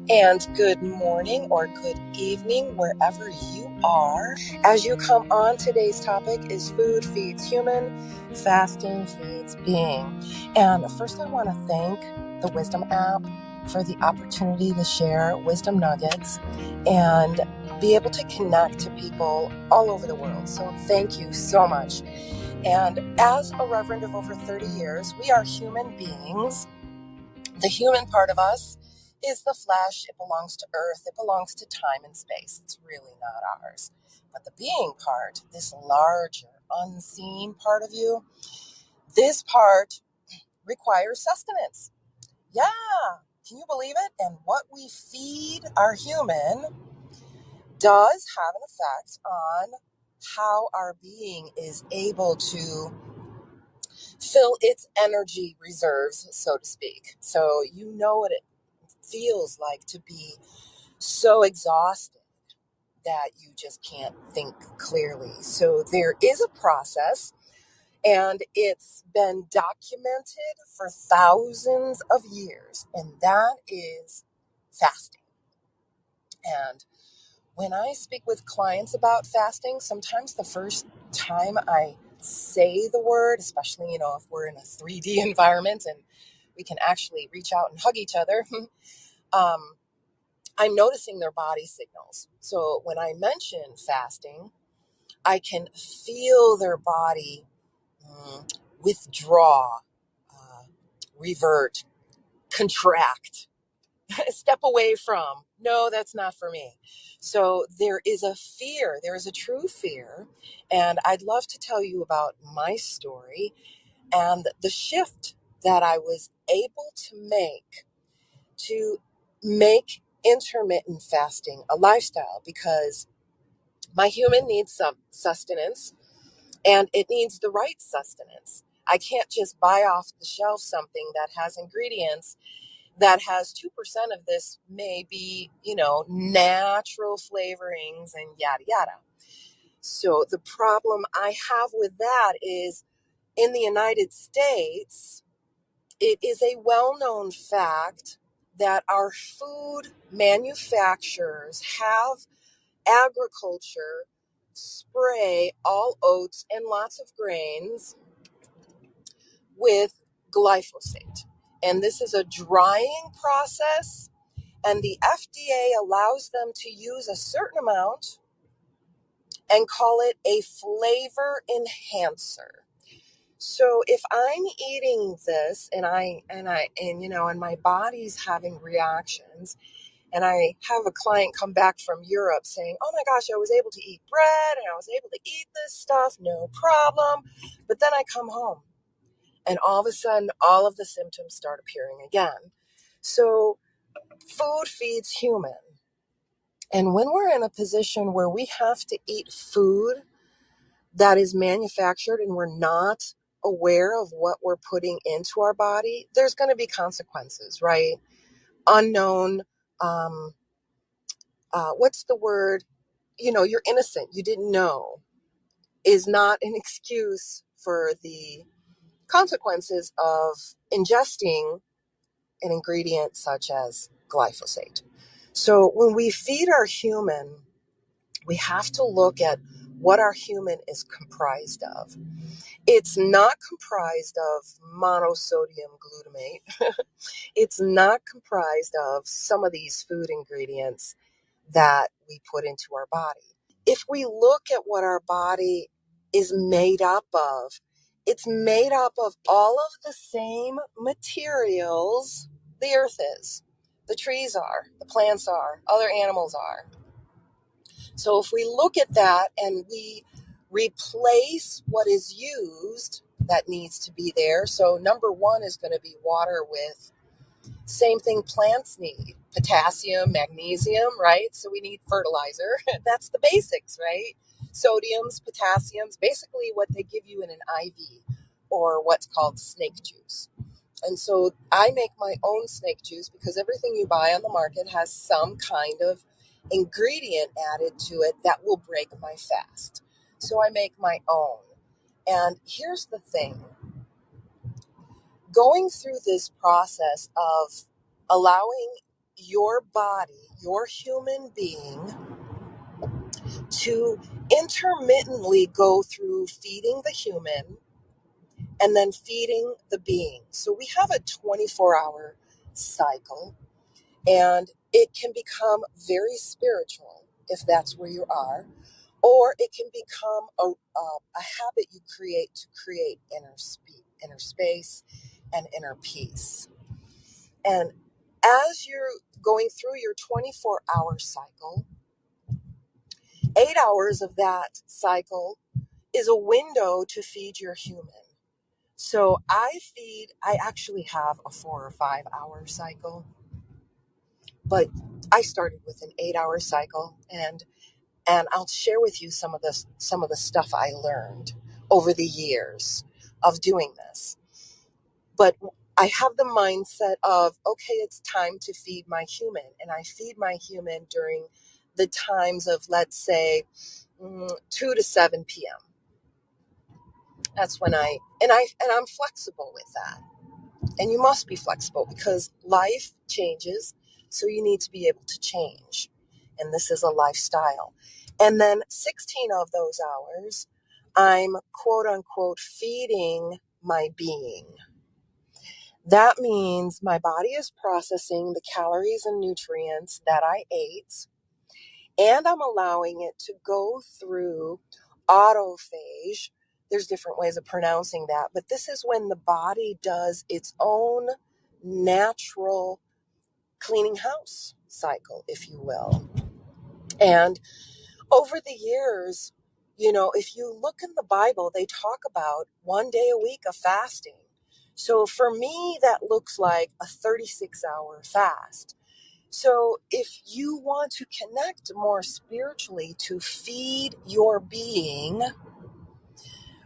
And good morning or good evening, wherever you are. As you come on, today's topic is food feeds human, fasting feeds being. And first, I want to thank the Wisdom app for the opportunity to share wisdom nuggets and be able to connect to people all over the world. So thank you so much. And as a reverend of over 30 years, we are human beings. The human part of us is the flesh. It belongs to earth. It belongs to time and space. It's really not ours. But the being part, this larger, unseen part of you, this part requires sustenance. Yeah. Can you believe it? And what we feed our human does have an effect on how our being is able to fill its energy reserves, so to speak. So you know what it feels like to be so exhausted that you just can't think clearly. So there is a process, and it's been documented for thousands of years, and that is fasting. And when I speak with clients about fasting, sometimes the first time I say the word, especially, if we're in a 3D environment and we can actually reach out and hug each other, I'm noticing their body signals. So when I mention fasting, I can feel their body withdraw, revert, contract, step away from. No, that's not for me. So there is a fear. There is a true fear. And I'd love to tell you about my story and the shift that I was able to make intermittent fasting a lifestyle, because my human needs some sustenance, and it needs the right sustenance. I can't just buy off the shelf something that has ingredients that has 2% of this, maybe, natural flavorings and yada yada. So the problem I have with that is, in the United States, it is a well-known fact that our food manufacturers have agriculture spray all oats and lots of grains with glyphosate. And this is a drying process, and the FDA allows them to use a certain amount and call it a flavor enhancer. So if I'm eating this and my body's having reactions, and I have a client come back from Europe saying, "Oh my gosh, I was able to eat bread and I was able to eat this stuff, no problem." But then I come home and all of a sudden, all of the symptoms start appearing again. So food feeds human. And when we're in a position where we have to eat food that is manufactured and we're not aware of what we're putting into our body, there's going to be consequences, right? Unknown, what's the word? You're innocent. You didn't know is not an excuse for the consequences of ingesting an ingredient such as glyphosate. So when we feed our human, we have to look at what our human is comprised of. It's not comprised of monosodium glutamate. It's not comprised of some of these food ingredients that we put into our body. If we look at what our body is made up of, it's made up of all of the same materials the earth is. The trees are, the plants are, other animals are. So if we look at that and we replace what is used that needs to be there, so number one is going to be water with same thing plants need, potassium, magnesium, right? So we need fertilizer. That's the basics, right? Sodiums, potassiums, basically what they give you in an IV or what's called snake juice. And so I make my own snake juice because everything you buy on the market has some kind of ingredient added to it that will break my fast. So I make my own. And here's the thing. Going through this process of allowing your body, your human being, to intermittently go through feeding the human and then feeding the being. So we have a 24-hour cycle, and it can become very spiritual if that's where you are, or it can become a habit you create to create inner space and inner peace. And as you're going through your 24-hour cycle, 8 hours of that cycle is a window to feed your human. So I actually have a 4 or 5 hour cycle, but I started with an 8 hour cycle, and I'll share with you some of the stuff I learned over the years of doing this. But I have the mindset of, okay, it's time to feed my human, and I feed my human during the times of, let's say, 2 to 7 p.m. That's when I'm flexible with that. And you must be flexible because life changes, so you need to be able to change. And this is a lifestyle. And then 16 of those hours, I'm quote unquote feeding my being. That means my body is processing the calories and nutrients that I ate, and I'm allowing it to go through autophage. There's different ways of pronouncing that, but this is when the body does its own natural cleaning house cycle, if you will. And over the years, if you look in the Bible, they talk about 1 day a week of fasting. So for me, that looks like a 36-hour fast. So if you want to connect more spiritually to feed your being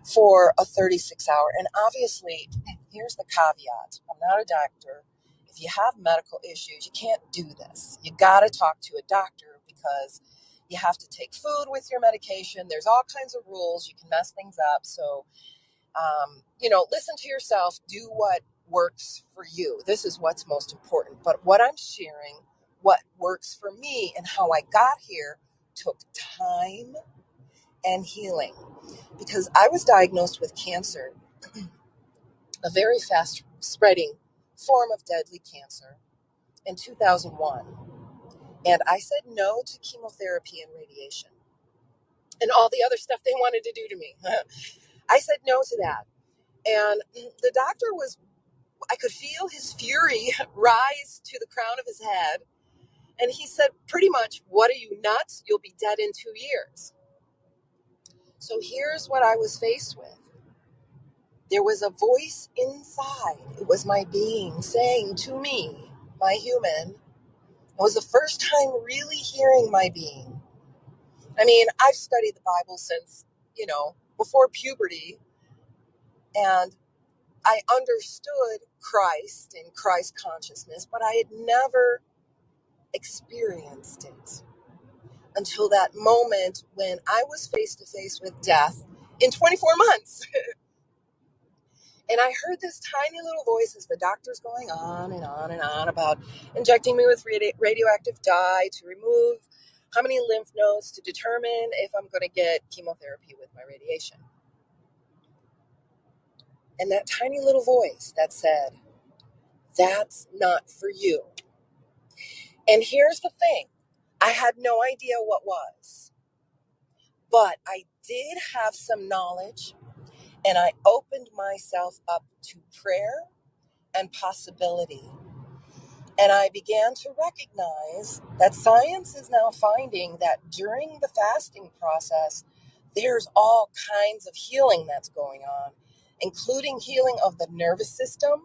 for a 36-hour, and obviously, here's the caveat. I'm not a doctor. If you have medical issues, you can't do this. You got to talk to a doctor because you have to take food with your medication. There's all kinds of rules. You can mess things up. So, listen to yourself. Do what works for you. This is what's most important. But what I'm sharing, what works for me and how I got here, took time and healing, because I was diagnosed with cancer, a very fast spreading form of deadly cancer, in 2001. And I said no to chemotherapy and radiation and all the other stuff they wanted to do to me. I said no to that. And the doctor I could feel his fury rise to the crown of his head. And he said, pretty much, what are you, nuts? You'll be dead in 2 years. So here's what I was faced with. There was a voice inside. It was my being saying to me, my human. It was the first time really hearing my being. I mean, I've studied the Bible since, before puberty, and I understood Christ and Christ consciousness, but I had never experienced it until that moment when I was face to face with death in 24 months. And I heard this tiny little voice as the doctor's going on and on and on about injecting me with radioactive dye to remove how many lymph nodes to determine if I'm going to get chemotherapy with my radiation. And that tiny little voice that said, that's not for you. And here's the thing. I had no idea what was, but I did have some knowledge, and I opened myself up to prayer and possibility. And I began to recognize that science is now finding that during the fasting process, there's all kinds of healing that's going on, including healing of the nervous system.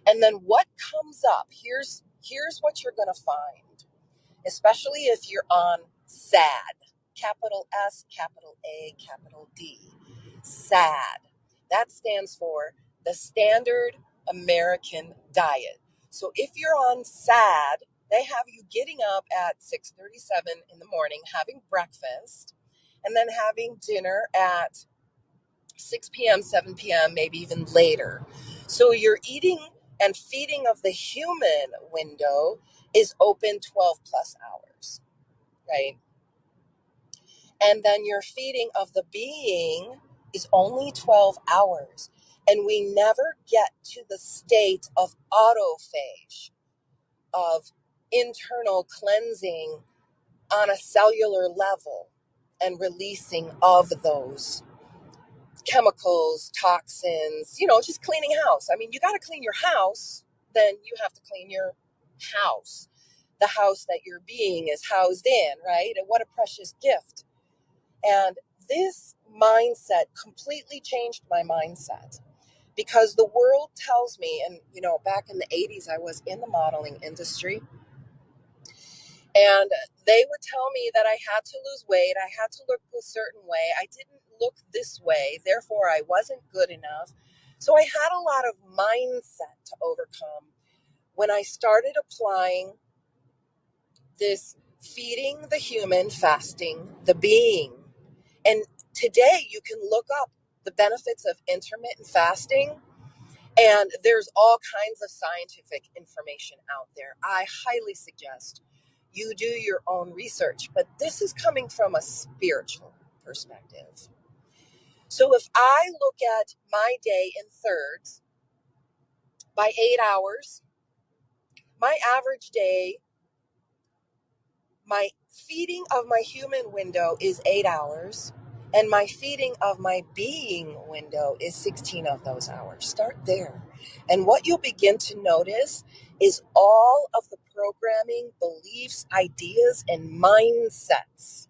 And then what comes up, here's what you're going to find, especially if you're on SAD, capital S, capital A, capital D, SAD. That stands for the Standard American Diet. So if you're on SAD, they have you getting up at 6:37 in the morning, having breakfast, and then having dinner at 6 p.m., 7 p.m., maybe even later. So you're eating And feeding of the human window is open 12 plus hours, right? And then your feeding of the being is only 12 hours. And we never get to the state of autophagy, of internal cleansing on a cellular level and releasing of those chemicals, toxins, just cleaning house. I mean, you got to clean your house, then you have to clean your house, the house that your being is housed in, right? And what a precious gift. And this mindset completely changed my mindset because the world tells me, and back in the 80s, I was in the modeling industry, and they would tell me that I had to lose weight, I had to look a certain way, I didn't look this way, therefore I wasn't good enough. So I had a lot of mindset to overcome when I started applying this feeding the human, fasting the being. And today you can look up the benefits of intermittent fasting, and there's all kinds of scientific information out there. I highly suggest you do your own research, but this is coming from a spiritual perspective. So if I look at my day in thirds by 8 hours, my average day, my feeding of my human window is 8 hours, and my feeding of my being window is 16 of those hours. Start there. And what you'll begin to notice is all of the programming, beliefs, ideas, and mindsets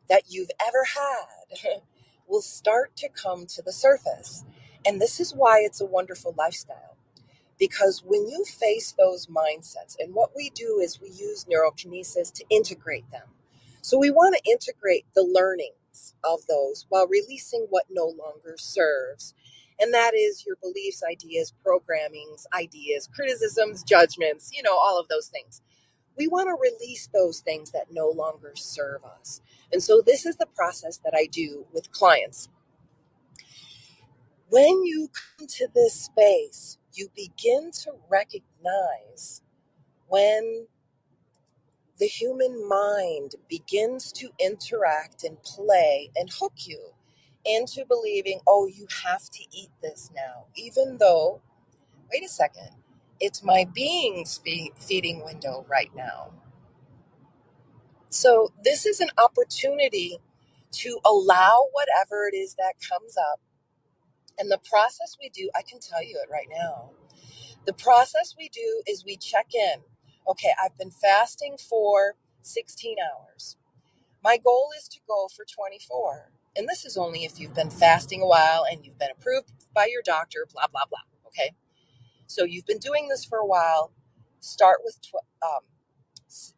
that you've ever had will start to come to the surface. And this is why it's a wonderful lifestyle. Because when you face those mindsets, and what we do is we use neurokinesis to integrate them. So we want to integrate the learnings of those while releasing what no longer serves. And that is your beliefs, ideas, programmings, ideas, criticisms, judgments, all of those things. We want to release those things that no longer serve us. And so this is the process that I do with clients. When you come to this space, you begin to recognize when the human mind begins to interact and play and hook you into believing, oh, you have to eat this now, even though, wait a second, it's my being's feeding window right now. So this is an opportunity to allow whatever it is that comes up. And the process we do, I can tell you it right now. The process we do is we check in. Okay, I've been fasting for 16 hours. My goal is to go for 24. And this is only if you've been fasting a while and you've been approved by your doctor, blah, blah, blah. Okay? So you've been doing this for a while. Start with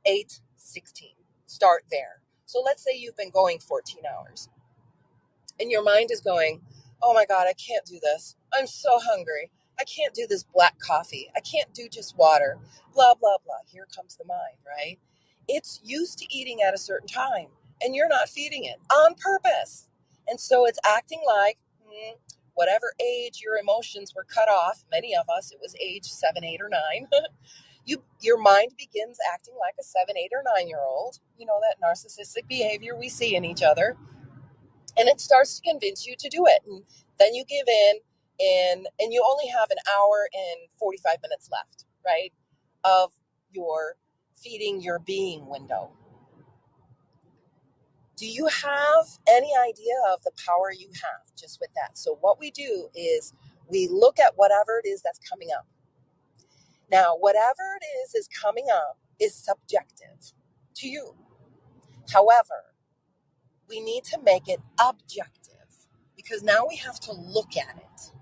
8, 16. Start there. So let's say you've been going 14 hours. And your mind is going, oh my God, I can't do this. I'm so hungry. I can't do this black coffee. I can't do just water. Blah, blah, blah. Here comes the mind, right? It's used to eating at a certain time, and you're not feeding it on purpose. And so it's acting like whatever age your emotions were cut off, many of us, it was age 7, 8, or 9. Your mind begins acting like a 7, 8, or 9-year-old. That narcissistic behavior we see in each other. And it starts to convince you to do it. And then you give in, and you only have an hour and 45 minutes left, right, of your feeding your being window. Do you have any idea of the power you have just with that? So what we do is we look at whatever it is that's coming up. Now, whatever it is coming up is subjective to you. However, we need to make it objective because now we have to look at it.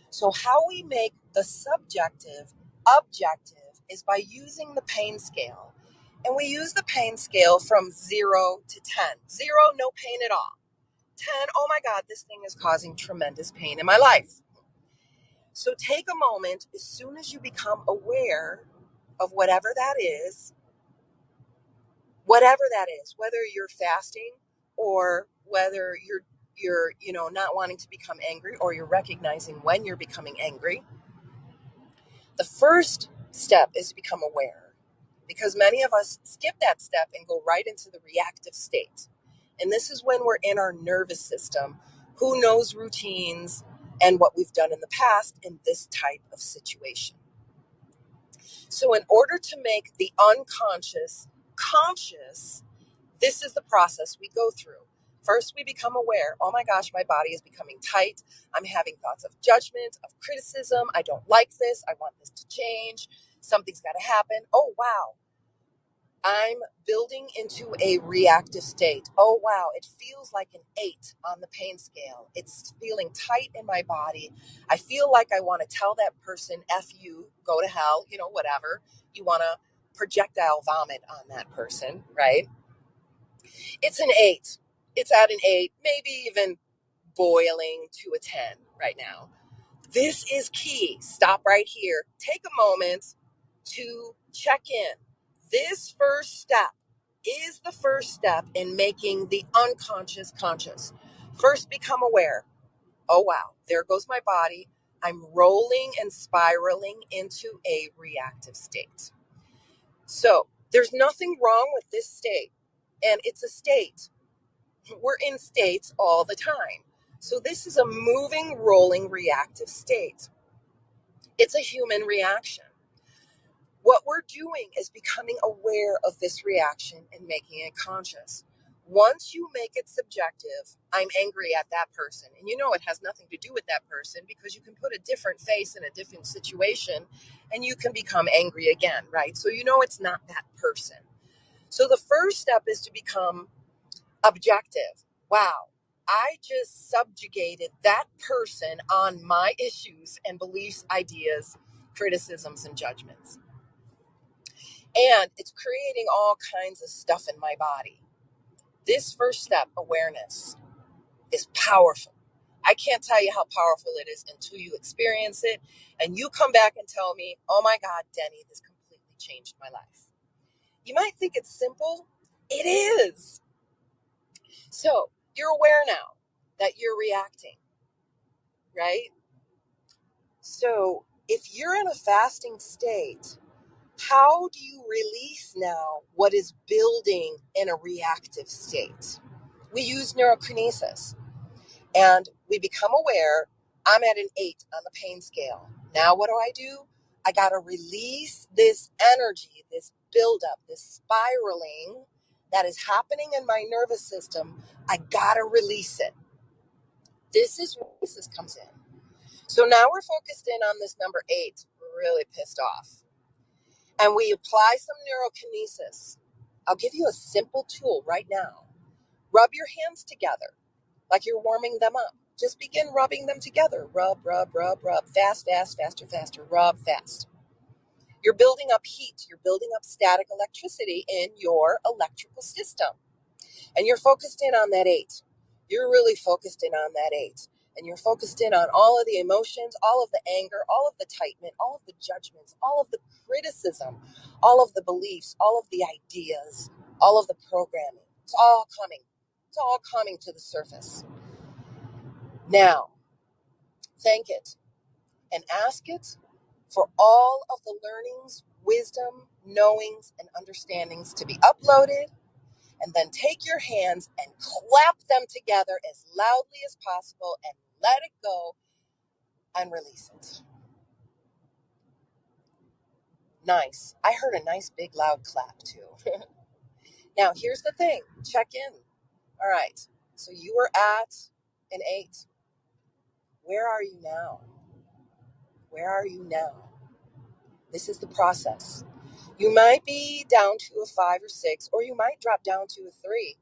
So how we make the subjective objective is by using the pain scale. And we use the pain scale from 0 to 10. 0, no pain at all. 10, oh my God, this thing is causing tremendous pain in my life. So take a moment as soon as you become aware of whatever that is, whether you're fasting or whether you're not wanting to become angry, or you're recognizing when you're becoming angry. The first step is to become aware, because many of us skip that step and go right into the reactive state. And this is when we're in our nervous system. Who knows routines and what we've done in the past in this type of situation? So in order to make the unconscious conscious, this is the process we go through. First, we become aware. Oh my gosh, my body is becoming tight. I'm having thoughts of judgment, of criticism. I don't like this. I want this to change. Something's got to happen. Oh, wow. I'm building into a reactive state. Oh, wow. It feels like an 8 on the pain scale. It's feeling tight in my body. I feel like I want to tell that person, F you, go to hell, whatever. You want to projectile vomit on that person, right? It's an 8. It's at an 8, maybe even boiling to a 10 right now. This is key. Stop right here. Take a moment to check in. This first step is the first step in making the unconscious conscious. First, become aware. Oh, wow, there goes my body. I'm rolling and spiraling into a reactive state. So there's nothing wrong with this state. And it's a state. We're in states all the time. So this is a moving, rolling, reactive state. It's a human reaction. What we're doing is becoming aware of this reaction and making it conscious. Once you make it subjective, I'm angry at that person. And it has nothing to do with that person, because you can put a different face in a different situation and you can become angry again, right? So it's not that person. So the first step is to become objective. Wow, I just subjugated that person on my issues and beliefs, ideas, criticisms, and judgments. And it's creating all kinds of stuff in my body. This first step, awareness, is powerful. I can't tell you how powerful it is until you experience it and you come back and tell me, oh my God, Denny, this completely changed my life. You might think it's simple. It is. So you're aware now that you're reacting, right? So if you're in a fasting state, how do you release now what is building in a reactive state? We use neurokinesis and we become aware. I'm at an 8 on the pain scale. Now what do? I got to release this energy, this buildup, this spiraling that is happening in my nervous system. I got to release it. This is where this comes in. So now we're focused in on this number 8. We're really pissed off. And we apply some neurokinesis. I'll give you a simple tool right now. Rub your hands together like you're warming them up. Just begin rubbing them together. Rub, rub, rub, rub. Fast, fast, faster, faster. Rub fast. You're building up heat. You're building up static electricity in your electrical system. And you're focused in on that 8. You're really focused in on that 8. And you're focused in on all of the emotions, all of the anger, all of the tightness, all of the judgments, all of the criticism, all of the beliefs, all of the ideas, all of the programming. It's all coming. It's all coming to the surface. Now, thank it and ask it for all of the learnings, wisdom, knowings, and understandings to be uploaded. And then take your hands and clap them together as loudly as possible and let it go and release it. Nice. I heard a nice big loud clap too. Now, here's the thing. Check in. All right. So you were at an 8. Where are you now? Where are you now? This is the process. You might be down to a 5 or 6, or you might drop down to a 3.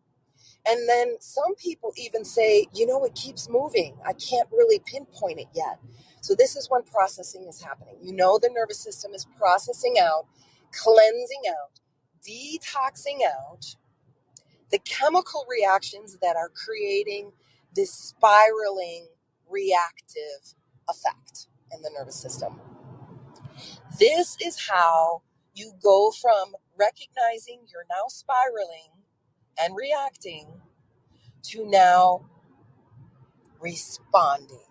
And then some people even say, it keeps moving. I can't really pinpoint it yet. So this is when processing is happening. The nervous system is processing out, cleansing out, detoxing out the chemical reactions that are creating this spiraling reactive effect in the nervous system. This is how you go from recognizing you're now spiraling and reacting to now responding.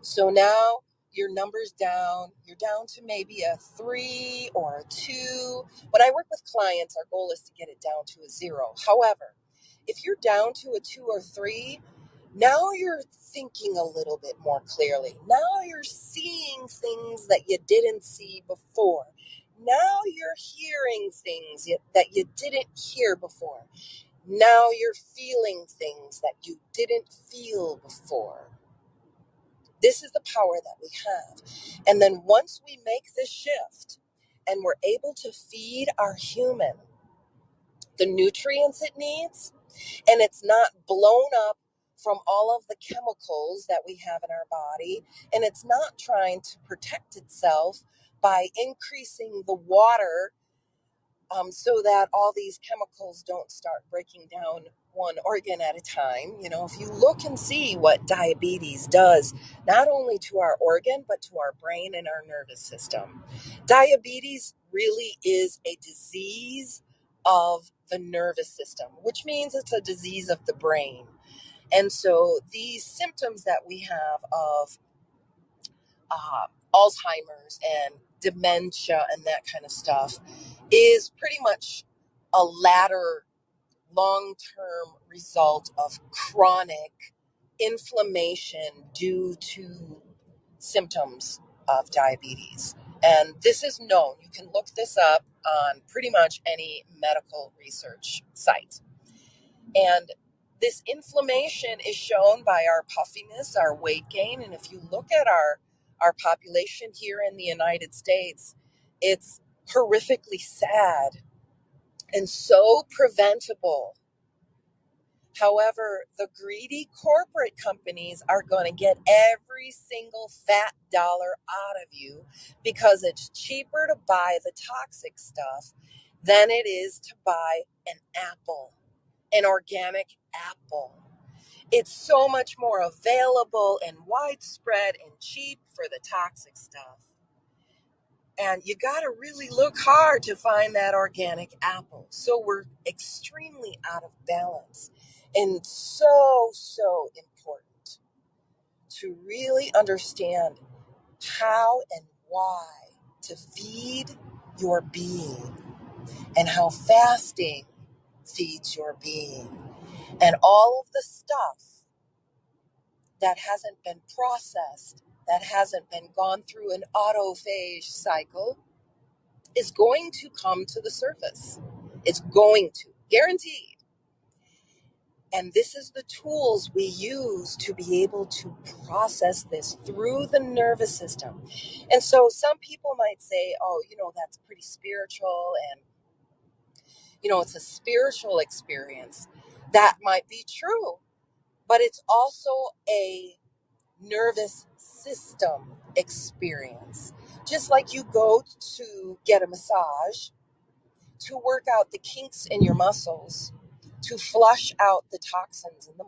So now your number's down, you're down to maybe a 3 or a 2. When I work with clients, our goal is to get it down to a 0. However, if you're down to a 2 or 3, now you're thinking a little bit more clearly. Now you're seeing things that you didn't see before. Now you're hearing things that you didn't hear before. Now you're feeling things that you didn't feel before. This is the power that we have. And then once we make this shift and we're able to feed our human the nutrients it needs, and it's not blown up from all of the chemicals that we have in our body, and it's not trying to protect itself by increasing the water so that all these chemicals don't start breaking down one organ at a time. You know, if you look and see what diabetes does, not only to our organ, but to our brain and our nervous system. Diabetes really is a disease of the nervous system, which means it's a disease of the brain. And so these symptoms that we have of Alzheimer's and dementia and that kind of stuff is pretty much a latter long-term result of chronic inflammation due to symptoms of diabetes. And this is known. You can look this up on pretty much any medical research site. And this inflammation is shown by our puffiness, our weight gain. And if you look at our population here in the United States, it's horrifically sad and so preventable. However, the greedy corporate companies are going to get every single fat dollar out of you because it's cheaper to buy the toxic stuff than it is to buy an apple, an organic apple. It's so much more available and widespread and cheap for the toxic stuff. And you got to really look hard to find that organic apple. So we're extremely out of balance. And so important to really understand how and why to feed your being and how fasting feeds your being. And all of the stuff that hasn't been processed, that hasn't been gone through an autophage cycle, is going to come to the surface. It's going to, guaranteed. And this is the tools we use to be able to process this through the nervous system. And so some people might say, oh, that's pretty spiritual and, it's a spiritual experience. That might be true, but it's also a nervous system experience. Just like you go to get a massage to work out the kinks in your muscles, to flush out the toxins in the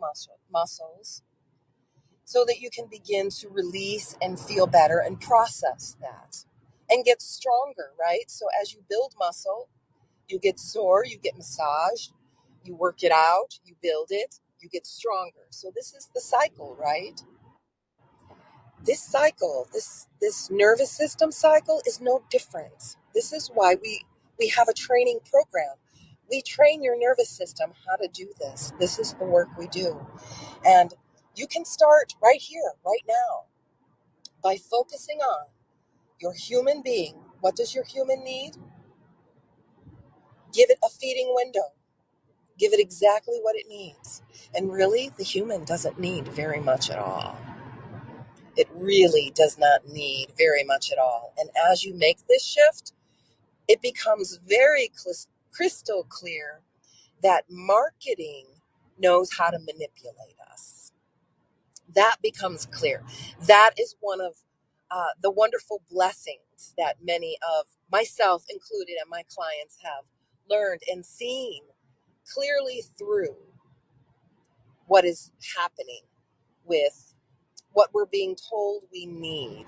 muscles, so that you can begin to release and feel better and process that and get stronger, right? So as you build muscle, you get sore, you get massaged, you work it out, you build it, you get stronger. So this is the cycle, right? This cycle, this nervous system cycle is no different. This is why we have a training program. We train your nervous system how to do this. This is the work we do. And you can start right here, right now, by focusing on your human being. What does your human need? Give it a feeding window. Give it exactly what it needs. And really, the human doesn't need very much at all. It really does not need very much at all. And as you make this shift, it becomes very crystal clear that marketing knows how to manipulate us. That becomes clear. That is one of the wonderful blessings that many of myself included and my clients have learned and seen clearly through what is happening with what we're being told we need.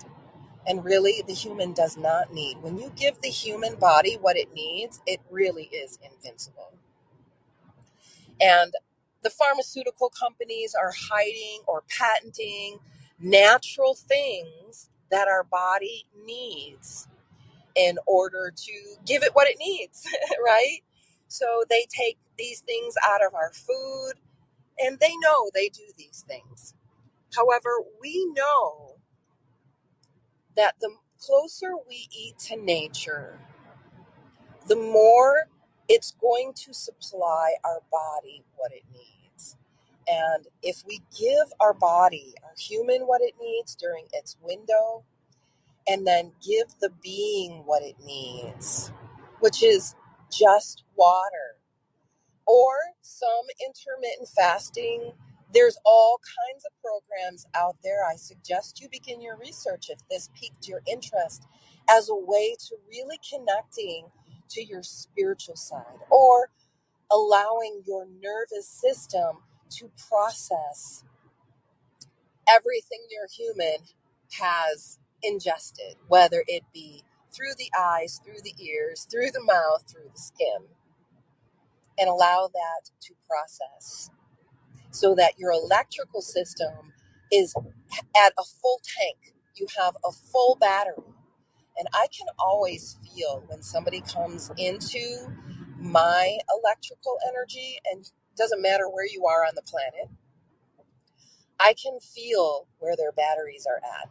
And really, the human does not need. When you give the human body what it needs, it really is invincible. And the pharmaceutical companies are hiding or patenting natural things that our body needs in order to give it what it needs, right? So they take these things out of our food, and they know they do these things. However, we know that the closer we eat to nature, the more it's going to supply our body what it needs. And if we give our body, our human, what it needs during its window, and then give the being what it needs, which is just water, or some intermittent fasting. There's all kinds of programs out there. I suggest you begin your research if this piqued your interest, as a way to really connecting to your spiritual side, or allowing your nervous system to process everything your human has ingested, whether it be through the eyes, through the ears, through the mouth, through the skin, and allow that to process so that your electrical system is at a full tank. You have a full battery. And I can always feel when somebody comes into my electrical energy, and it doesn't matter where you are on the planet, I can feel where their batteries are at.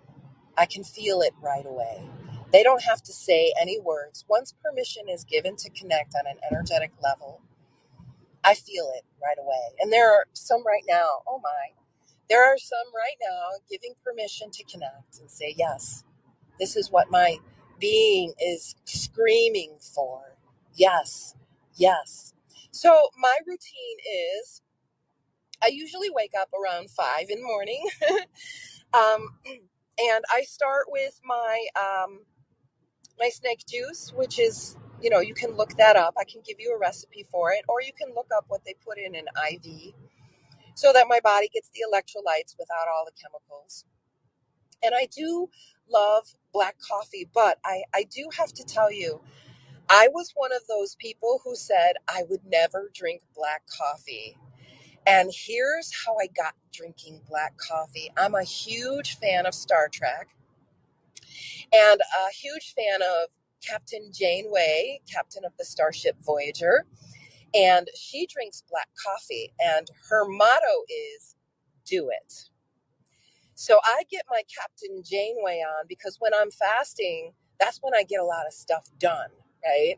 I can feel it right away. They don't have to say any words. Once permission is given to connect on an energetic level, I feel it right away. And there are some right now, oh my, there are some right now giving permission to connect and say, yes, this is what my being is screaming for. Yes, yes. So my routine is I usually wake up around 5 in the morning. um, and I start with my snake juice, which is, you can look that up. I can give you a recipe for it, or you can look up what they put in an IV so that my body gets the electrolytes without all the chemicals. And I do love black coffee, but I do have to tell you, I was one of those people who said I would never drink black coffee. And here's how I got drinking black coffee. I'm a huge fan of Star Trek and a huge fan of Captain Janeway, captain of the Starship Voyager. And she drinks black coffee, and her motto is, do it. So I get my Captain Janeway on because when I'm fasting, that's when I get a lot of stuff done, right?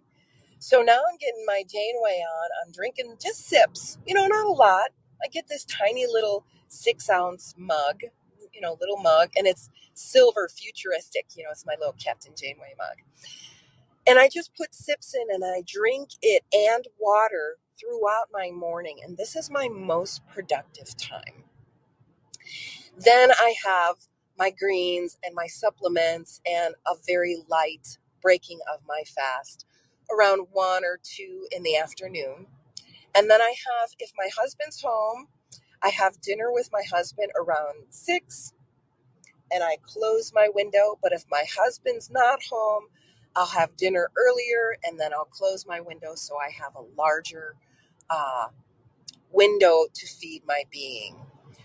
So now I'm getting my Janeway on. I'm drinking just sips, not a lot. I get this tiny little 6-ounce mug, little mug, and it's silver futuristic. It's my little Captain Janeway mug. And I just put sips in and I drink it and water throughout my morning. And this is my most productive time. Then I have my greens and my supplements and a very light breaking of my fast around 1 or 2 in the afternoon. And then I have, if my husband's home, I have dinner with my husband around 6 and I close my window. But if my husband's not home, I'll have dinner earlier and then I'll close my window so I have a larger window to feed my being.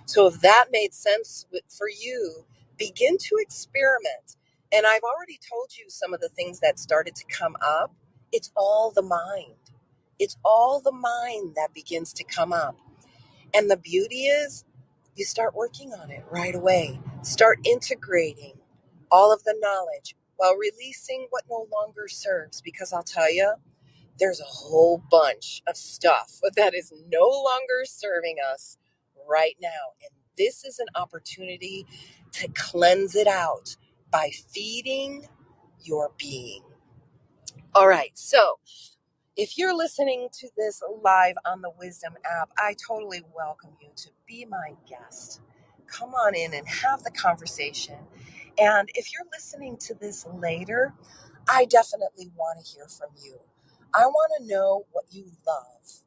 So if that made sense for you, begin to experiment. And I've already told you some of the things that started to come up. It's all the mind. It's all the mind that begins to come up. And the beauty is you start working on it right away. Start integrating all of the knowledge while releasing what no longer serves. Because I'll tell you, there's a whole bunch of stuff that is no longer serving us right now. And this is an opportunity to cleanse it out by feeding your being. All right. So if you're listening to this live on the Wisdom app, I totally welcome you to be my guest. Come on in and have the conversation. And if you're listening to this later, I definitely want to hear from you. I want to know what you love.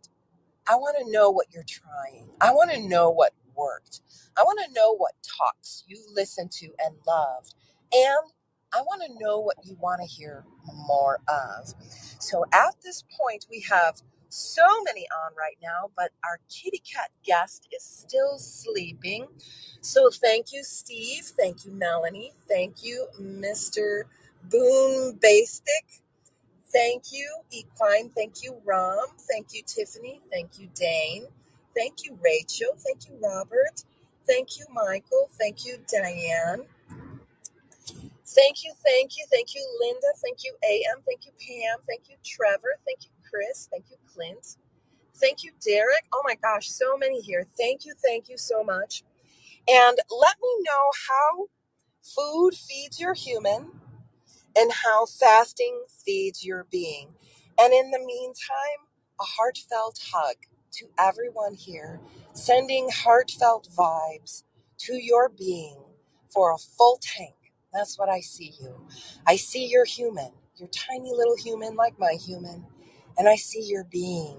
I want to know what you're trying. I want to know what worked. I want to know what talks you listened to and loved. And I want to know what you want to hear more of. So at this point, we have so many on right now, but our kitty cat guest is still sleeping. So thank you, Steve. Thank you, Melanie. Thank you, Mr. Boom Basic. Thank you, Equine. Thank you, Rom. Thank you, Tiffany. Thank you, Dane. Thank you, Rachel. Thank you, Robert. Thank you, Michael. Thank you, Diane. Thank you, Linda. Thank you, AM. Thank you, Pam. Thank you, Trevor. Thank you, Chris. Thank you, Clint. Thank you, Derek. Oh my gosh, so many here. Thank you so much. And let me know how food feeds your human and how fasting feeds your being. And in the meantime, a heartfelt hug to everyone here, sending heartfelt vibes to your being for a full tank. That's what I see you. I see your human, your tiny little human like my human, and I see your being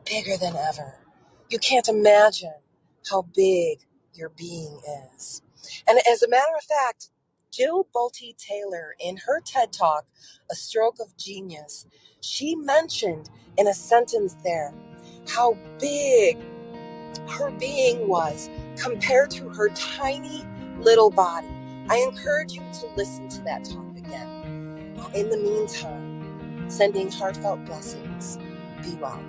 bigger than ever. You can't imagine how big your being is. And as a matter of fact, Jill Bolte Taylor, in her TED Talk, A Stroke of Genius, she mentioned in a sentence there how big her being was compared to her tiny little body. I encourage you to listen to that talk again. In the meantime, sending heartfelt blessings. Be well.